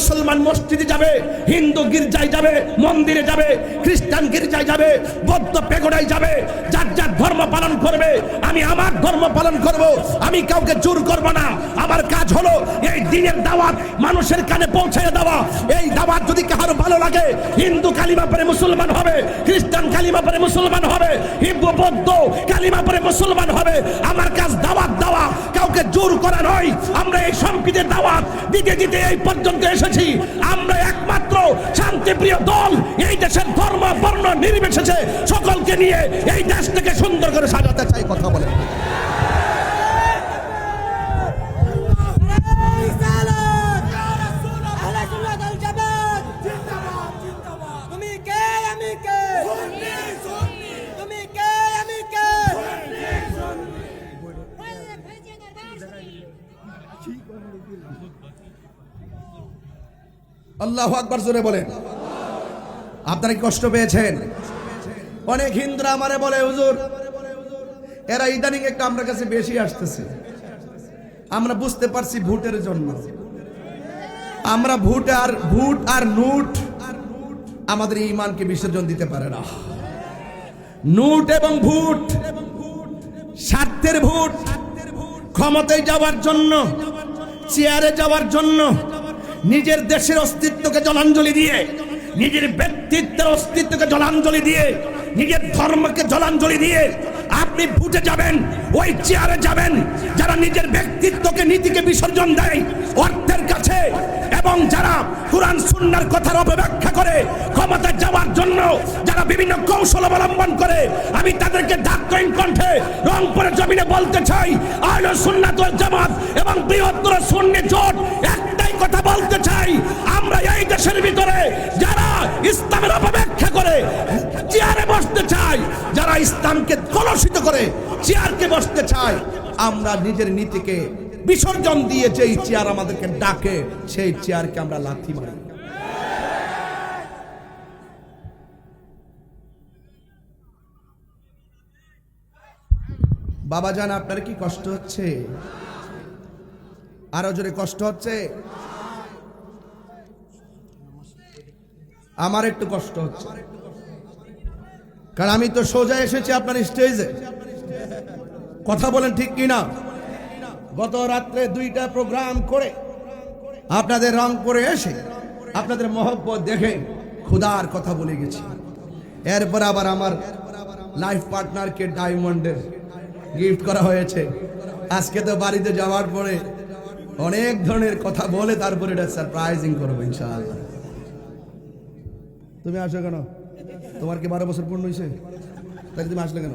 মুসলমান মসজিদে যাবে, হিন্দু গির্জায় যাবে, মন্দিরে যাবে, খ্রিস্টান গির্জায় যাবে, বৌদ্ধ পেগোডায় যাবে, যার যার ধর্ম পালন করবে। আমি আমার ধর্ম পালন করব, আমি কাউকে জোর করব না। আমার কাজ হলো এই দ্বীনের দাওয়াত মানুষের কানে পৌঁছে দেওয়া। এই দাওয়াত যদি কারো ভালো লাগে, হিন্দু কালিমা পড়ে মুসলমান হবে, খ্রিস্টান কালিমা পড়ে মুসলমান হবে, হিন্দু বৌদ্ধ কালিমা পড়ে মুসলমান হবে। আমার কাজ দাওয়াত দেওয়া, কাউকে জোর করা নয়। আমরা এই সম্প্রীতির দাওয়াত দিতে দিতে এই পর্যন্ত এসেছি। আমরা একমাত্র শান্তিপ্রিয় দল, এই দেশের ধর্ম বর্ণ নির্বিশেষে সকলকে নিয়ে এই দেশটাকে সুন্দর করে সাজাতে চাই। কথা বলে আল্লাহু আকবার জোরে বলেন। আপনারা কি কষ্ট পেয়েছেন? অনেক হিন্দুরা আমারে বলে, হুজুর এরা ইদানিং একটু আমার কাছে বেশি আসতেছে। আমরা বুঝতে পারছি ভোটের জন্য। আমরা ভোট আর নোট আমাদের ঈমানকে বিসর্জন দিতে পারে না। নোট এবং ভোট স্বার্থের ভোট, ক্ষমতায় যাওয়ার জন্য, চেয়ারে যাওয়ার জন্য, নিজের দেশের অস্তিত্বকে জলাঞ্জলি দিয়ে, নিজের ব্যক্তিত্বের অস্তিত্বকে জলাঞ্জলি দিয়ে, নিজের ধর্মকে জলাঞ্জলি দিয়ে আপনি ভোটে যাবেন, ওই চেয়ারে যাবেন যারা নিজের ব্যক্তিত্বকে নীতিকে বিসর্জন দেয় অর্থের কাছে, এবং যারা কুরআন সুন্নাহর কথার অপব্যাখ্যা করে ক্ষমতা যাওয়ার জন্য যারা বিভিন্ন কৌশল অবলম্বন করে। আমি তাদেরকে ডাকইন কণ্ঠে রংপুরের জমিনে বলতে চাই, আহলে সুন্নাত ওয়াল জামাত এবং বৃহত্তর সুন্নি জোট একটাই কথা বলতে চাই, আমরা এই দেশের ভিতরে যারা ইসলামের অপব্যাখ্যা করে চেয়ারে বসতে চাই, যারা ইসলামকে কলুষিত করে চেয়ারকে বসতে চাই, আমরা নিজের নীতিকে বিসর্জন দিয়ে যেই চেয়ার আমাদেরকে ডাকে সেই চেয়ারকে আমরা লাথি মারি। বাবা জান, আপনার কি কষ্ট হচ্ছে? আরো জোরে কষ্ট হচ্ছে? আমার একটু কষ্ট হচ্ছে, কারণ আমি তো সোজা এসেছি আপনার স্টেজে। কথা বলেন ঠিক কিনা? গত রাত্রে 2টা প্রোগ্রাম করে আপনাদের রংপুরে এসে আপনাদের মহব্বত দেখে খুদার কথা বলে গেছি। এরপর আবার আমার লাইফ পার্টনারকে ডায়মন্ডের গিফট করা হয়েছে। আজকে তো বাড়িতে যাওয়ার পরে অনেক ধরনের কথা বলে তারপরে এটা সারপ্রাইজিং করবো ইনশাআল্লাহ। তুমি আসো কেন? তোমার কি 12 বছর পূর্ণ হয়েছে? তাহলে তুমি আসলে কেন?